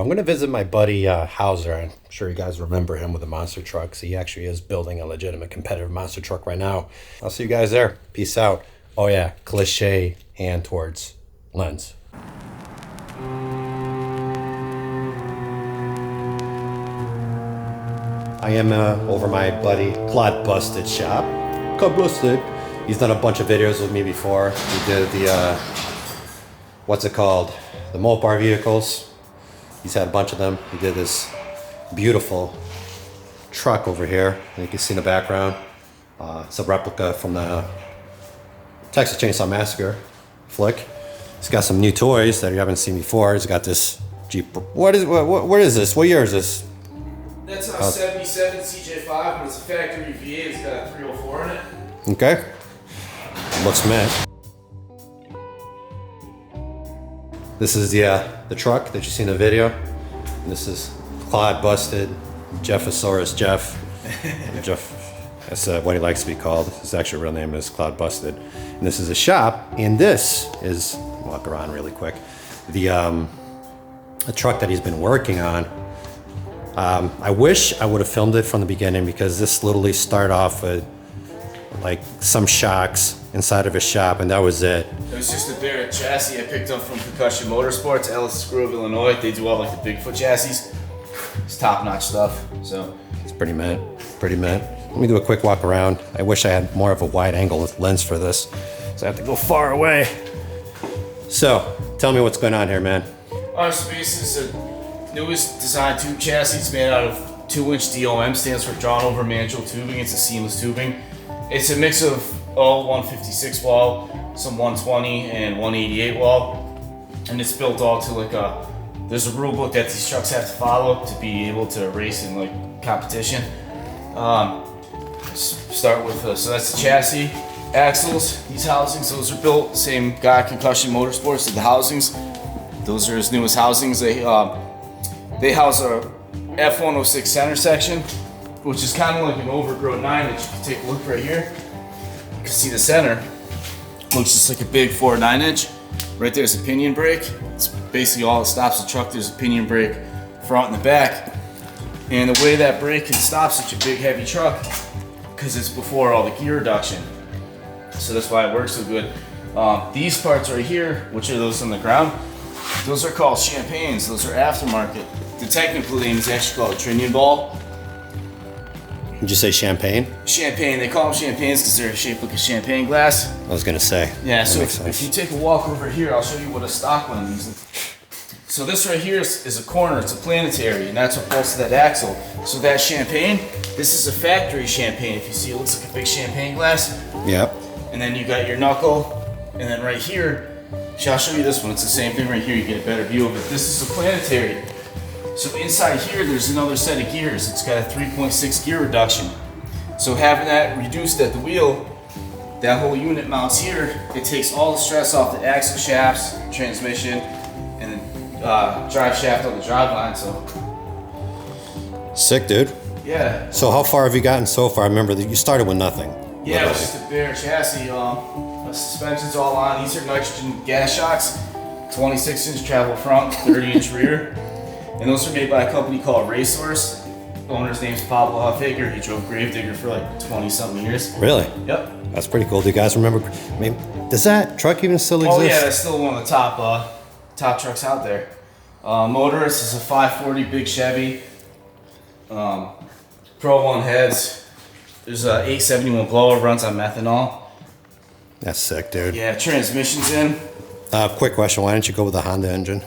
I'm going to visit my buddy Hauser. I'm sure you guys remember him with the monster trucks. He actually is building a legitimate competitive monster truck right now. I'll see you guys there. Peace out. Oh yeah, cliche hand towards lens. I am over my buddy Claude Busted's shop. Claude Busted. He's done a bunch of videos with me before. He did the, what's it called? The Mopar vehicles. He's had a bunch of them. He did this beautiful truck over here. You can see in the background. It's a replica from the Texas Chainsaw Massacre flick. He's got some new toys that you haven't seen before. He's got this Jeep. What is this? What year is this? That's a 77 CJ5, but it's a factory V8. It's got a 304 in it. Okay. Looks mint. This is the truck that you see in the video. And this is Claude Busted, Jeffosaurus Jeff. Jeff, that's what he likes to be called. His actual real name is Claude Busted. And this is a shop, and this is, walk around really quick, the truck that he's been working on. I wish I would have filmed it from the beginning, because this literally started off with like some shocks inside of his shop, and that was it. It was just a bare chassis I picked up from Percussion Motorsports, Ellis Grove, Illinois. They do all like the Bigfoot chassis. It's top-notch stuff. So it's pretty mint, pretty mint. Let me do a quick walk around. I wish I had more of a wide angle lens for this, so I have to go far away. So tell me what's going on here, man. Our Space is the newest design tube chassis. It's made out of 2-inch DOM, stands for drawn over manual tubing. It's a seamless tubing. It's a mix of 156 wall, some 120 and 188 wall, and it's built all to like there's a rule book that these trucks have to follow to be able to race in like competition. Start with so that's the chassis, axles, these housings. Those are built same guy, Concussion Motorsports, did the housings. Those are his newest housings. They house a F106 center section, which is kind of like an overgrown 9 that you can take a look right here. You can see the center looks just like a big 4 9-inch. Right there's a pinion brake. It's basically all that stops the truck. There's a pinion brake front and the back. And the way that brake can stop such a big heavy truck, because it's before all the gear reduction. So that's why it works so good. These parts right here, which are those on the ground, those are called champagnes. Those are aftermarket. The technical name is actually called a trinion ball. Did you say champagne? Champagne. They call them champagnes because they're shaped like a champagne glass. I was gonna say. Yeah, so if you take a walk over here, I'll show you what a stock one is. So this right here is a corner, it's a planetary, and that's what bolts to that axle. So that champagne, this is a factory champagne. If you see, it looks like a big champagne glass. Yep. And then you got your knuckle, and then right here, I'll show you this one. It's the same thing right here. You get a better view of it. This is a planetary. So inside here, there's another set of gears. It's got a 3.6 gear reduction. So having that reduced at the wheel, that whole unit mounts here. It takes all the stress off the axle shafts, transmission, and the drive shaft on the drive line. So sick, dude. Yeah. So how far have you gotten so far? I remember that you started with nothing. Yeah, it was just a bare chassis. The suspension's all on. These are nitrogen gas shocks. 26-inch travel front, 30-inch rear. And those are made by a company called Racehorse. The owner's name's Pablo Huffaker. He drove Gravedigger for like 20-something years. Really? Yep. That's pretty cool. Do you guys remember? I mean, does that truck even still exist? Oh yeah, that's still one of the top trucks out there. Motorist is a 540 big Chevy. Pro 1 heads. There's a 871 blower, runs on methanol. That's sick, dude. Yeah, transmission's in. Quick question, why didn't you go with the Honda engine?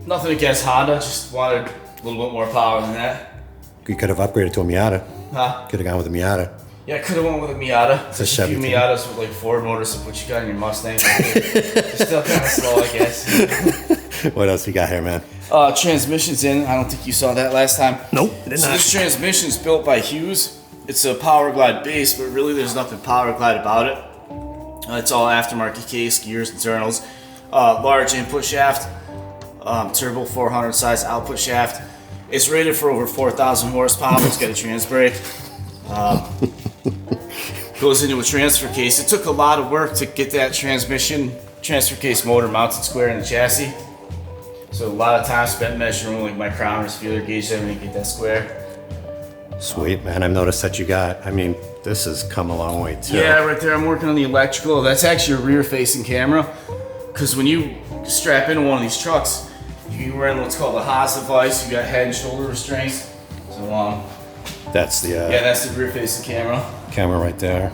Nothing against Honda, just wanted a little bit more power than that. You could have upgraded to a Miata. Huh? Could have gone with a Miata. Yeah, I could have went with a Miata. It's a There's Chevy few thing. Miatas with like Ford motors of what you got in your Mustang. They're still kind of slow, I guess. What else you got here, man? Transmission's in. I don't think you saw that last time. Nope, did So not. this transmission's built by Hughes. It's a Power Glide base, but really there's nothing Power Glide about it. It's all aftermarket case, gears, internals, large input shaft, turbo 400 size output shaft. It's rated for over 4,000 horsepower. It's got a trans brake. Goes into a transfer case. It took a lot of work to get that transfer case motor mounted square in the chassis. So So a lot of time spent measuring like micrometers, feeler gauge, everything to get that square. Sweet, man. I've noticed that you got, I mean, this has come a long way too. Yeah, right there, I'm working on the electrical. That's actually a rear-facing camera. Because when you strap into one of these trucks, you run what's called a Haas device. You got head and shoulder restraints. So, That's the yeah, that's the rear-facing camera. camera right there.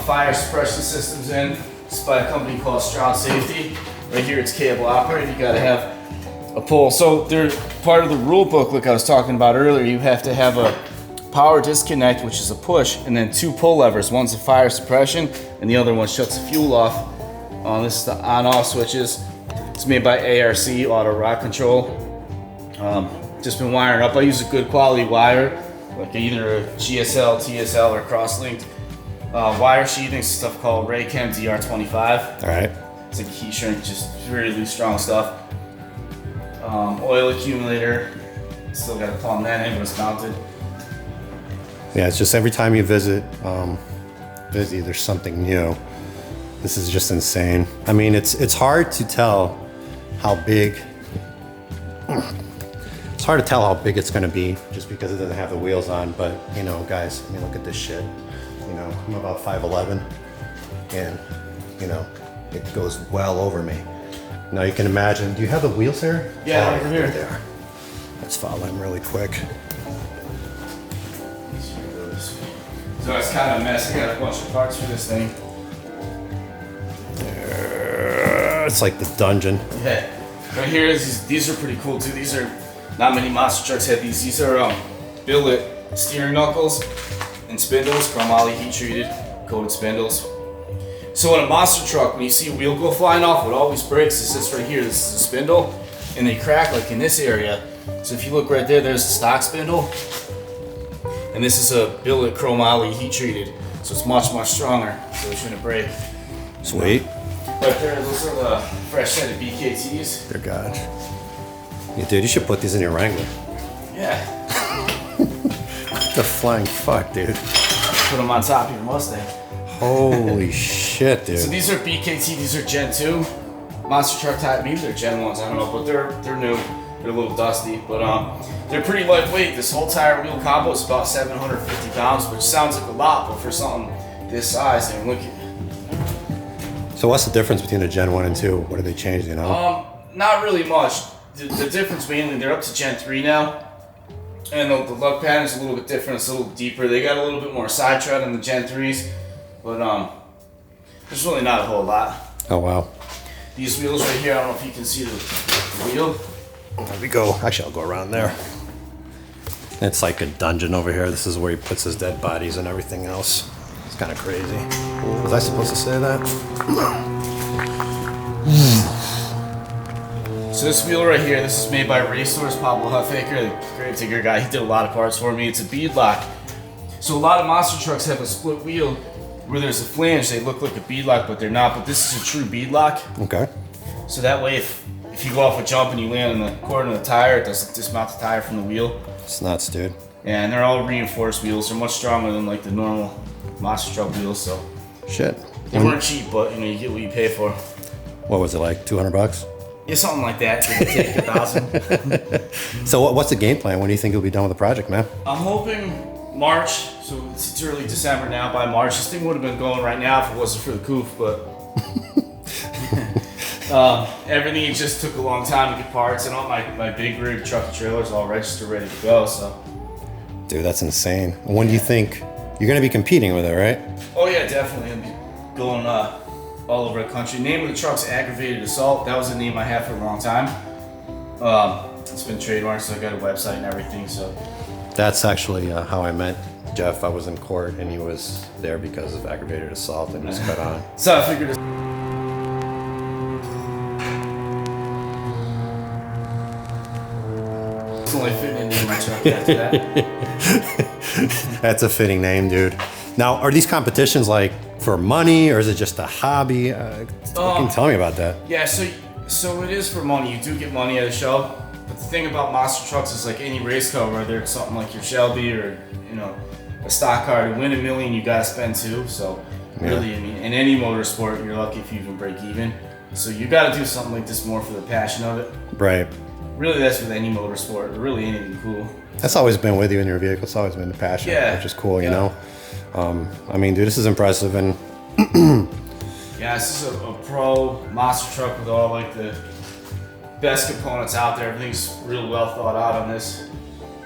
Fire suppression systems in. It's by a company called Strong Safety. Right here, it's cable operated. You gotta have a pole. So they're part of the rule book, like I was talking about earlier. You have to have a power disconnect, which is a push, and then 2 pull levers. One's a fire suppression, and the other one shuts the fuel off. This is the on-off switches. It's made by ARC, Auto Rod Control. Just been wiring up. I use a good quality wire, like either a GSL, TSL, or cross-linked. Wire sheathing, stuff called Raychem DR25. All right. It's like heat shrink, just really loose, strong stuff. Oil accumulator. Still got to plumb that in, but it's mounted. Yeah, it's just every time you visit, there's something new. This is just insane. I mean, it's hard to tell how big. It's hard to tell how big it's going to be just because it doesn't have the wheels on. But you know, guys, I mean, look at this shit. You know, I'm about 5'11", and you know, it goes well over me. Now you can imagine. Do you have the wheels here? Yeah, oh, over here. There they are. Let's follow them really quick. So it's kind of a mess. I got a bunch of parts for this thing. It's like the dungeon. Yeah. Right here is these are pretty cool too. These are not many monster trucks have these. These are billet steering knuckles and spindles, chromoly heat treated, coated spindles. So in a monster truck, when you see a wheel go flying off, what always breaks is this right here. This is a spindle, and they crack like in this area. So if you look right there, there's the stock spindle, and this is a billet chromoly heat treated. So it's much stronger. So it shouldn't break. Sweet. Right there, those are the fresh set of BKTs. Dear God. Yeah, dude, you should put these in your Wrangler. Yeah. What the flying fuck, dude? Put them on top of your Mustang. Holy shit, dude. So these are BKT, these are Gen 2. Monster truck type, maybe they're Gen 1s, I don't know, but they're new. They're a little dusty, but they're pretty lightweight. This whole tire wheel combo is about 750 pounds, which sounds like a lot, but for something this size, I mean, look at. So what's the difference between the Gen 1 and 2? What do they change, you know? Not really much. The difference mainly, they're up to Gen 3 now. And the lug pattern's a little bit different, it's a little deeper. They got a little bit more side tread on the Gen 3s, but there's really not a whole lot. Oh, wow. These wheels right here, I don't know if you can see the wheel. There we go. Actually, I'll go around there. It's like a dungeon over here. This is where he puts his dead bodies and everything else. It's kind of crazy. Was I supposed to say that? So this wheel right here, this is made by Racehorse Pablo Huffaker, the gravedigger guy. He did a lot of parts for me. It's a bead lock. So a lot of monster trucks have a split wheel where there's a flange. They look like a bead lock, but they're not. But this is a true bead lock. Okay. So that way, if you go off a jump and you land on the corner of the tire, it doesn't dismount the tire from the wheel. It's nuts, dude. Yeah, and they're all reinforced wheels. They're much stronger than like the normal monster truck wheels. So Shit. they weren't cheap, but you know you get what you pay for. What was it, like $200? Yeah, something like that. Give or take 1,000. So what's the game plan? When do you think you'll be done with the project, man? I'm hoping March. So it's early December now. By March, this thing would have been going right now if it wasn't for the coof, but. Everything just took a long time to get parts, and all my big rig truck and trailers all registered, ready to go. So, Dude, that's insane. When do you think you're gonna be competing with it, right? oh yeah, definitely. I'll be going all over the country. Name of the truck's Aggravated Assault. That was the name I had for a long time. It's been trademarked, so I got a website and everything. So That's actually how I met Jeff. I was in court, and he was there because of aggravated assault, and was cut on. So I figured. It's only fitting into my truck after that. That's a fitting name, dude. Now, are these competitions like for money, or is it just a hobby? Can you tell me about that? Yeah, so it is for money. You do get money at a show, but the thing about monster trucks is like any race car, whether it's something like your Shelby or a stock car, to win $1 million, you gotta spend $2. So really, I mean, in any motorsport, you're lucky if you even break even. So you got to do something like this more for the passion of it. Right. Really, that's with any motorsport, or really anything cool. That's always been with you in your vehicle. It's always been the passion, which is cool, you know? I mean, dude, this is impressive. And yeah, this is a pro monster truck with all like the best components out there. Everything's real well thought out on this.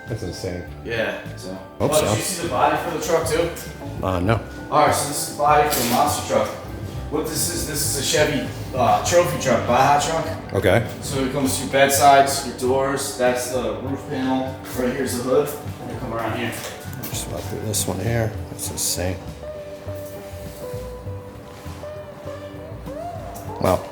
that's insane. Yeah, so. Hope so. Did you see the body for the truck too? No. Alright, so this is the body for the monster truck. What this is a Chevy trophy truck, Baja truck. Okay. So it comes to your bedsides, your doors, that's the roof panel, right here's the hood, and you come around here. Just about through this one here. That's insane. Wow.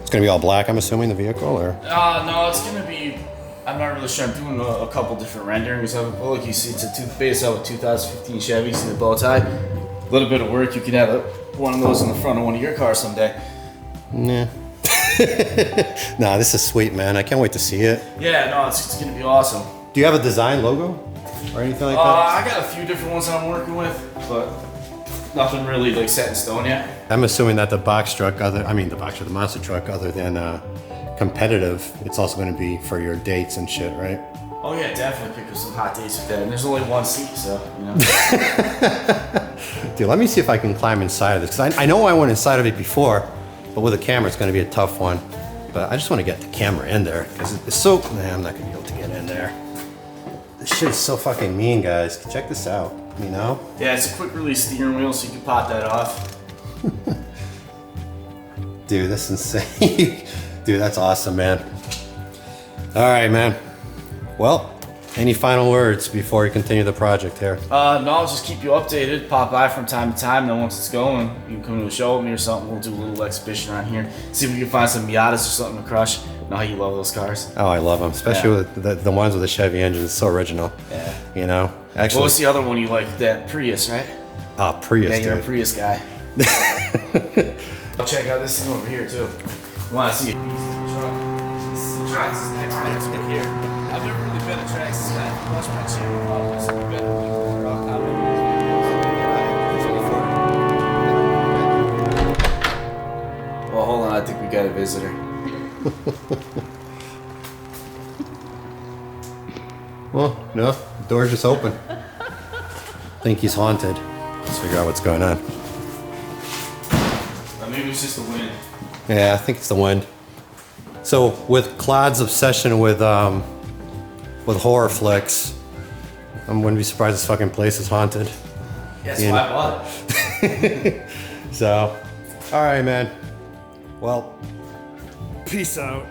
It's gonna be all black, I'm assuming, the vehicle, or? No, it's gonna be, I'm not really sure. I'm doing a couple different renderings of it. But look, you see it's a toothpaste out with 2015 Chevy, see the bow tie? A little bit of work, you can have one of those in the front of one of your cars someday. Nah. Nah, this is sweet, man. I can't wait to see it. Yeah, no, it's gonna be awesome. Do you have a design logo or anything like that? I got a few different ones that I'm working with, but nothing really like set in stone yet. I'm assuming that the box truck, the monster truck, other than competitive, it's also going to be for your dates and shit, right? Oh yeah, definitely pick up some hot dates with that. And there's only one seat, so you know. Dude, let me see if I can climb inside of this, because I know I went inside of it before, but with a camera, it's going to be a tough one. But I just want to get the camera in there, because it's so. Nah, I'm not going to be able to get in there. This shit is so fucking mean, guys. Check this out. You know? Yeah, it's a quick release steering wheel, so you can pop that off. Dude, that's insane. Dude, that's awesome, man. All right, man. Well, any final words before we continue the project here? No, I'll just keep you updated. Pop by from time to time. Then once it's going, you can come to a show with me or something. We'll do a little exhibition around here. See if we can find some Miatas or something to crush. Know how you love those cars. Oh, I love them, especially with the ones with the Chevy engine. It's so original. Yeah. You know, actually. What was the other one you liked? That Prius, right? Ah, Prius. Yeah, you're dude. a Prius guy. I'll check out this thing over here too. You want to see a piece of the truck? This is the truck. This is next right here. I've never really been to tracks this guy. Watch my channel. Probably been to the truck. Well, hold on. I think we got a visitor. Well, no, the door's just open. I think he's haunted. Let's figure out what's going on. Maybe it's just the wind. Yeah, I think it's the wind. So with Claude's obsession with horror flicks, I wouldn't be surprised this fucking place is haunted. Yeah, that's why I bought it. So, all right, man. Well, peace out.